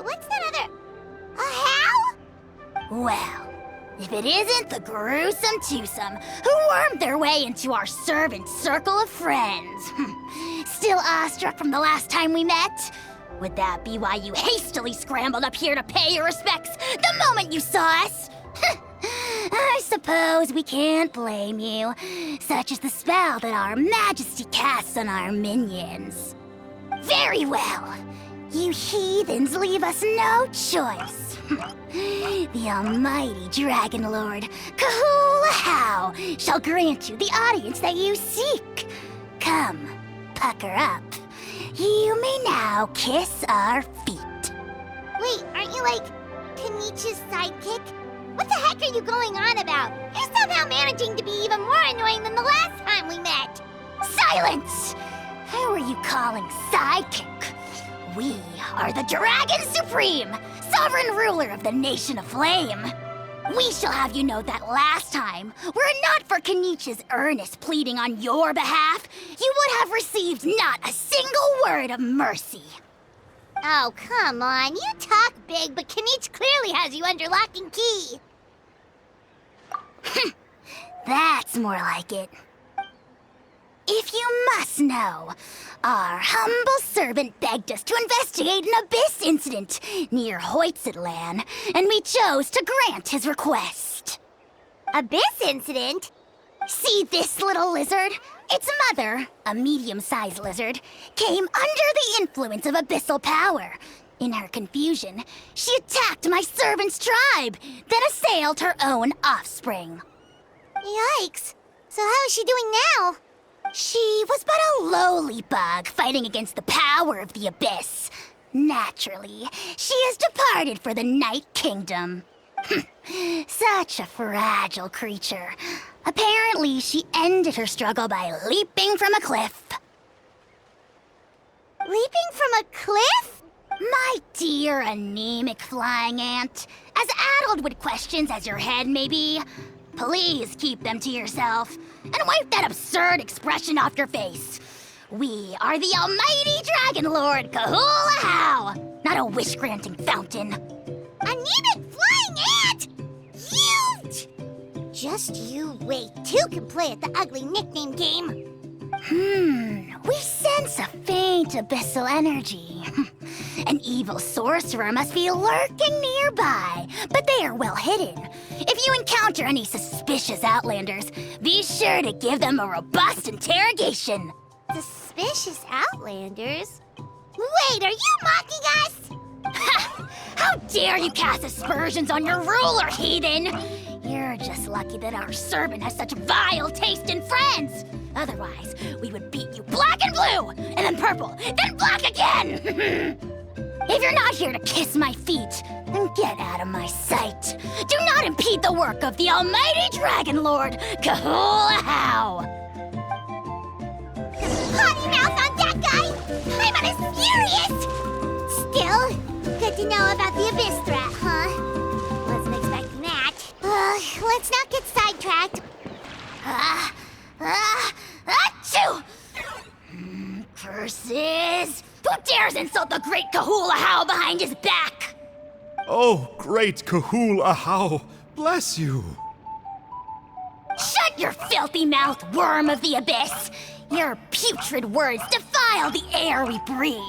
What's that other... A how? Well, if it isn't the gruesome twosome who wormed their way into our servant circle of friends. Still awestruck from the last time we met? Would that be why you hastily scrambled up here to pay your respects the moment you saw us? I suppose we can't blame you. Such is the spell that our majesty casts on our minions. Very well. You heathens leave us no choice. The almighty Dragon Lord, Kahula shall grant you the audience that you seek. Come, pucker up. You may now kiss our feet. Wait, aren't you like Kinich's sidekick? What the heck are you going on about? You're somehow managing to be even more annoying than the last time we met. Silence! Who are you calling sidekick? We are the Dragon Supreme, sovereign ruler of the Nation of Flame. We shall have you know that last time, were it not for Kinich's earnest pleading on your behalf, you would have received not a single word of mercy. Oh, come on. You talk big, but Kinich clearly has you under lock and key. That's more like it. If you must know, our humble servant begged us to investigate an abyss incident near Hoytsidlan, and we chose to grant his request. Abyss incident? See this little lizard? Its mother, a medium-sized lizard, came under the influence of abyssal power. In her confusion, she attacked my servant's tribe, then assailed her own offspring. Yikes! So how is she doing now? She was but a lowly bug fighting against the power of the abyss. Naturally, she has departed for the Night Kingdom. Such a fragile creature. Apparently, she ended her struggle by leaping from a cliff. Leaping from a cliff? My dear anemic flying ant, as addled with questions as your head may be, please keep them to yourself and wipe that absurd expression off your face. We are the almighty Dragon Lord Kahula, not a wish-granting fountain. Anemic flying ant! You! Just you wait. Two can play at the ugly nickname game. We sense a faint abyssal energy. An evil sorcerer must be lurking nearby, but they are well hidden. If you encounter any suspicious outlanders, be sure to give them a robust interrogation. Suspicious outlanders? Wait, are you mocking us? Ha! How dare you cast aspersions on your ruler, heathen! You're just lucky that our servant has such vile taste in friends. Otherwise, we would beat you black and blue, and then purple, then black again! If you're not here to kiss my feet, then get out of my sight. Do not impede the work of the almighty Dragon Lord, Kahula. Potty mouth on that guy! I'm on his furious! Still, good to know about the abyss threat, huh? Wasn't expecting that. Let's not get sidetracked. Achoo! Curses! Who dares insult the great Kahula behind his back? Oh, great Kahula, bless you. Shut your filthy mouth, worm of the abyss! Your putrid words defile the air we breathe.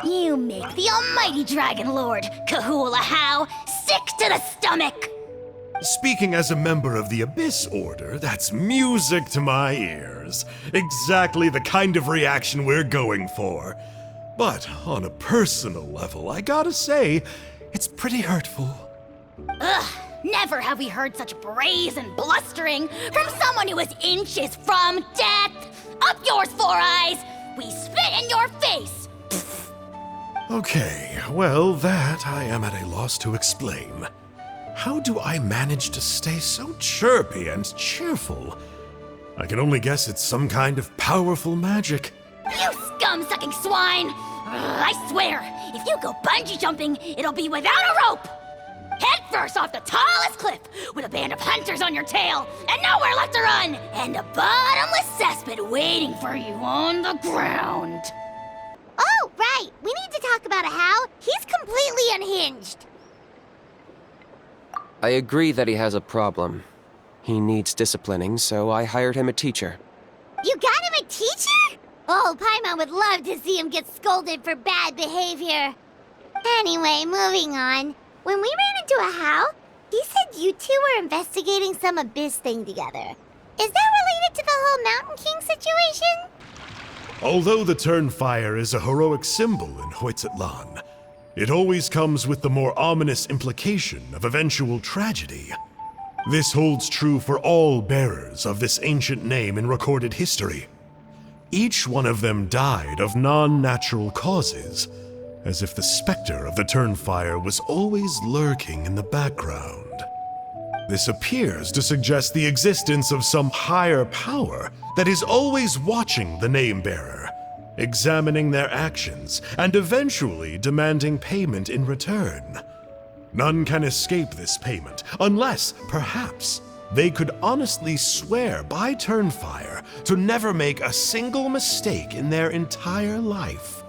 You make the almighty Dragon Lord, Kahula, sick to the stomach. Speaking as a member of the Abyss Order, that's music to my ears. Exactly the kind of reaction we're going for. But on a personal level, I gotta say, it's pretty hurtful. Ugh, never have we heard such brazen blustering from someone who is inches from death. Up yours, Four Eyes! We spit in your face! Okay, well, that I am at a loss to explain. How do I manage to stay so chirpy and cheerful? I can only guess it's some kind of powerful magic. You scum-sucking swine! I swear, if you go bungee jumping, it'll be without a rope! Head first off the tallest cliff, with a band of hunters on your tail, and nowhere left to run, and a bottomless cesspit waiting for you on the ground. Oh, right! We need to talk about Ajaw. He's completely unhinged. I agree that he has a problem. He needs disciplining, so I hired him a teacher. You got him a teacher? Oh, Paimon would love to see him get scolded for bad behavior. Anyway, moving on. When we ran into Ajaw, he said you two were investigating some abyss thing together. Is that related to the whole Mountain King situation? Although the Turnfire is a heroic symbol in Hoytzatlan, it always comes with the more ominous implication of eventual tragedy. This holds true for all bearers of this ancient name in recorded history. Each one of them died of non-natural causes, as if the specter of the Turnfire was always lurking in the background. This appears to suggest the existence of some higher power that is always watching the name-bearer, examining their actions, and eventually demanding payment in return. None can escape this payment, unless, perhaps, they could honestly swear by Turnfire to never make a single mistake in their entire life.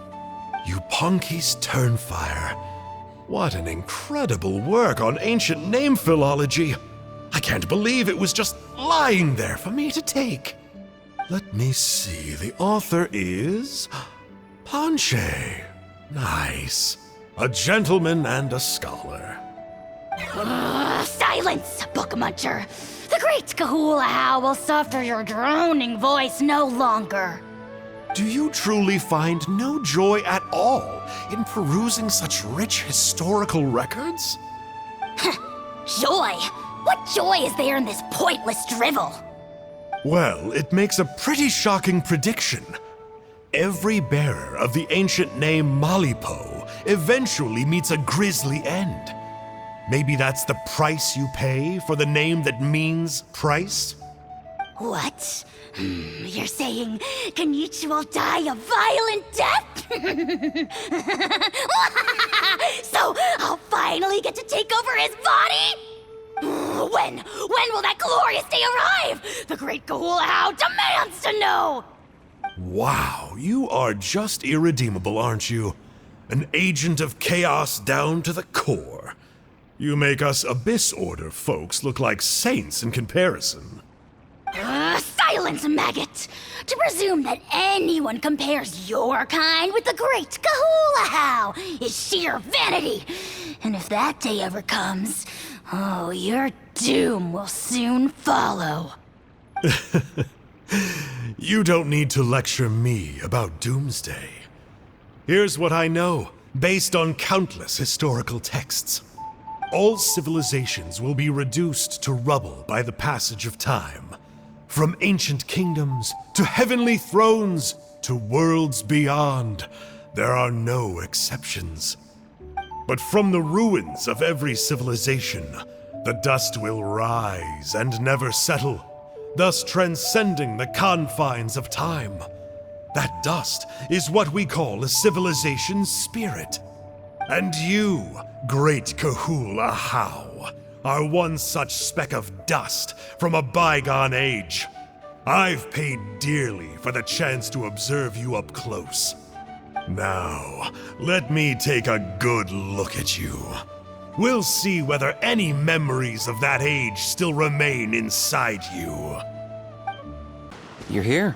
Yupanki's Turnfire. What an incredible work on ancient name philology! I can't believe it was just lying there for me to take. Let me see, the author is... Panche. Nice. A gentleman and a scholar. Silence, book muncher! The great Kahulahow will suffer your droning voice no longer. Do you truly find no joy at all in perusing such rich historical records? Joy? What joy is there in this pointless drivel? Well, it makes a pretty shocking prediction. Every bearer of the ancient name Malipo eventually meets a grisly end. Maybe that's the price you pay for the name that means price? What? You're saying Kinich will die a violent death? So I'll finally get to take over his body? When will that glorious day arrive? The great Kahulahow demands to know! Wow, you are just irredeemable, aren't you? An agent of chaos down to the core. You make us Abyss Order folks look like saints in comparison. Silence, maggot! To presume that anyone compares your kind with the great Kahulahow is sheer vanity. And if that day ever comes, oh, your doom will soon follow. You don't need to lecture me about Doomsday. Here's what I know, based on countless historical texts. All civilizations will be reduced to rubble by the passage of time. From ancient kingdoms, to heavenly thrones, to worlds beyond, there are no exceptions. But from the ruins of every civilization, the dust will rise and never settle, thus transcending the confines of time. That dust is what we call a civilization's spirit. And you, great Kahulahow, are one such speck of dust from a bygone age. I've paid dearly for the chance to observe you up close. Now, let me take a good look at you. We'll see whether any memories of that age still remain inside you. You're here.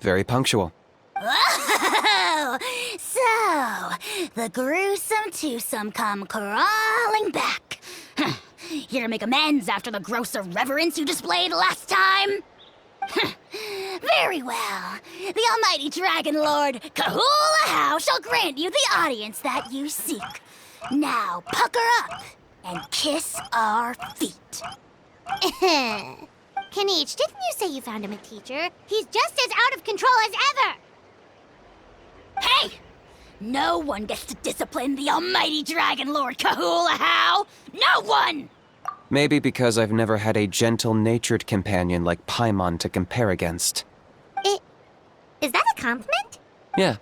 Very punctual. Oh, so the gruesome twosome come crawling back. Here to make amends after the gross irreverence you displayed last time? Very well. The almighty Dragon Lord Kahulahow shall grant you the audience that you seek. Now pucker up and kiss our feet. Kinich, didn't you say you found him a teacher? He's just as out of control as ever! Hey! No one gets to discipline the almighty Dragon Lord Kahulahow! No one! Maybe because I've never had a gentle-natured companion like Paimon to compare against. Is that a compliment? Yeah,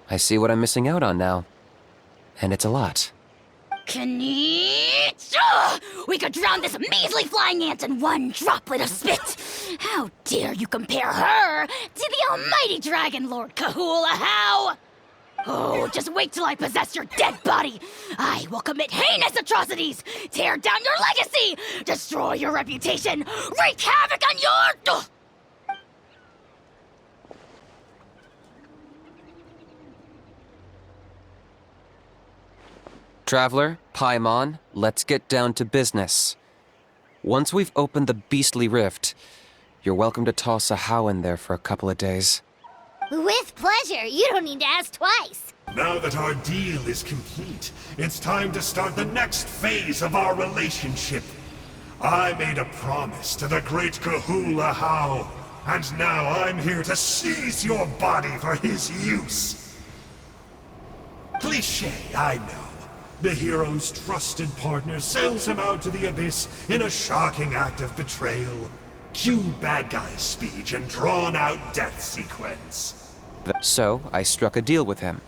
I see what I'm missing out on now. And it's a lot. Kinich! Ugh! We could drown this measly flying ant in one droplet of spit! How dare you compare her to the almighty Dragon Lord Kahulahow! Oh, just wait till I possess your dead body! I will commit heinous atrocities! Tear down your legacy! Destroy your reputation! Wreak havoc on your... Traveler, Paimon, let's get down to business. Once we've opened the beastly rift, you're welcome to toss Ajaw in there for a couple of days. With pleasure. You don't need to ask twice. Now that our deal is complete, it's time to start the next phase of our relationship. I made a promise to the great Kahula Ajaw, and now I'm here to seize your body for his use. Cliché, I know. The hero's trusted partner sells him out to the abyss in a shocking act of betrayal. Cue bad guy speech and drawn-out death sequence. So, I struck a deal with him.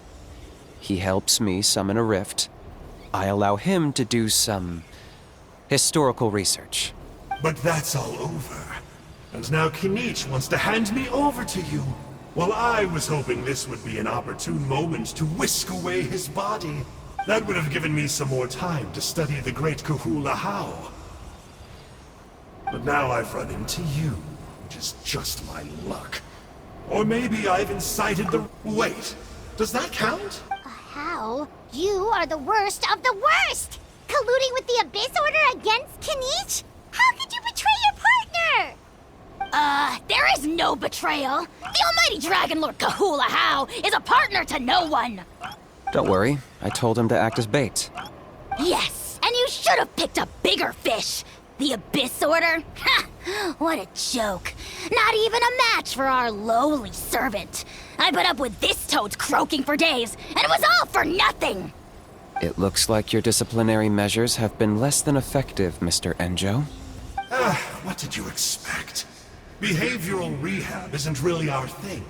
He helps me summon a rift. I allow him to do some historical research. But that's all over. And now Kinich wants to hand me over to you. Well, I was hoping this would be an opportune moment to whisk away his body. That would have given me some more time to study the great Kahula Ajaw. But now I've run into you, which is just my luck. Or maybe I've incited the... Wait, does that count? How? You are the worst of the worst! Colluding with the Abyss Order against Kinich? How could you betray your partner? There is no betrayal. The almighty Dragon Lord Kahula Ajaw is a partner to no one. Don't worry, I told him to act as bait. Yes, and you should have picked a bigger fish. The Abyss Order? Ha! What a joke. Not even a match for our lowly servant. I put up with this toad's croaking for days, and it was all for nothing. It looks like your disciplinary measures have been less than effective, Mr. Ajaw. What did you expect? Behavioral rehab isn't really our thing.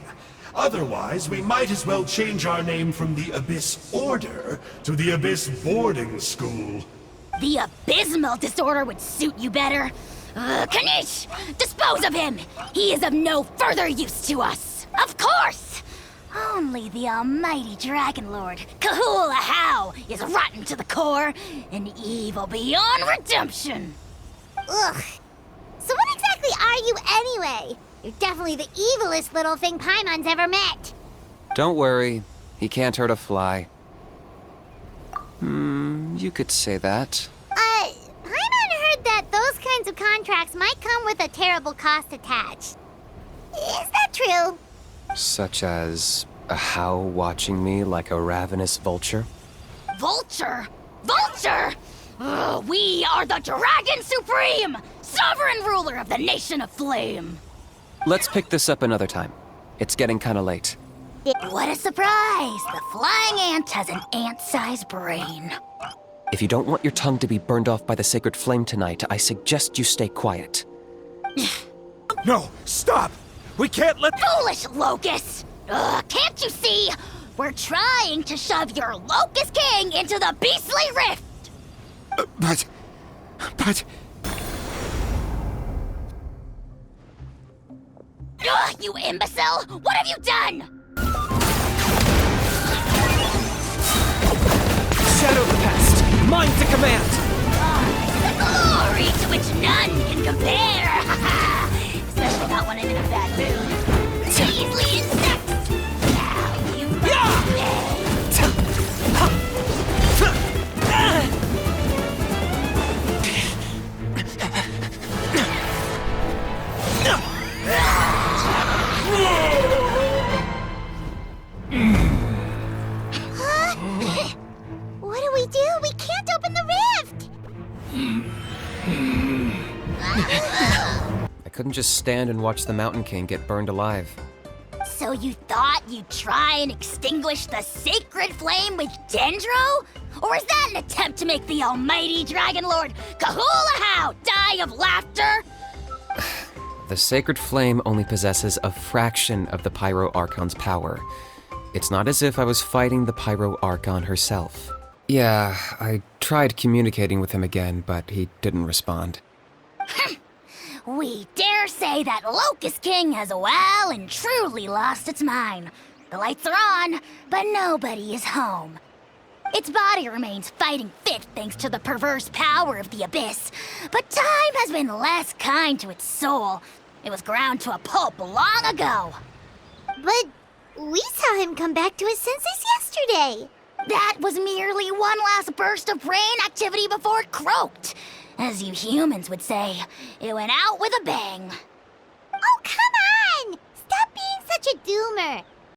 Otherwise, we might as well change our name from the Abyss Order to the Abyss Boarding School. The abysmal disorder would suit you better. Kinich! Dispose of him! He is of no further use to us! Of course! Only the almighty Dragon Lord, Kahula Ajaw, is rotten to the core and evil beyond redemption! Ugh. So what exactly are you anyway? You're definitely the evilest little thing Paimon's ever met. Don't worry, he can't hurt a fly. You could say that. Paimon heard that those kinds of contracts might come with a terrible cost attached. Is that true? Such as Ajaw watching me like a ravenous vulture? Vulture? Vulture? We are the Dragon Supreme! Sovereign ruler of the Nation of Flame! Let's pick this up another time. It's getting kinda late. What a surprise! The flying ant has an ant-sized brain. If you don't want your tongue to be burned off by the sacred flame tonight, I suggest you stay quiet. No, stop! We can't let... Foolish Locust! Can't you see? We're trying to shove your Locust King into the beastly rift! But... You imbecile! What have you done? Shadow the pest! Mine to command! The glory to which none can compare! Especially not when I'm in a bad mood. Measly insects! Now you must pay! What do we do? We can't open the rift! I couldn't just stand and watch the Mountain King get burned alive. So you thought you'd try and extinguish the sacred flame with Dendro? Or is that an attempt to make the almighty Dragon Lord Kahula Ajaw die of laughter? The sacred flame only possesses a fraction of the Pyro Archon's power. It's not as if I was fighting the Pyro Archon herself. Yeah, I tried communicating with him again, but he didn't respond. We dare say that Locust King has well and truly lost its mind. The lights are on, but nobody is home. Its body remains fighting fit thanks to the perverse power of the Abyss, but time has been less kind to its soul. It was ground to a pulp long ago. But we saw him come back to his senses yesterday. That was merely one last burst of brain activity before it croaked. As you humans would say, it went out with a bang. Oh, come on! Stop being such a doomer.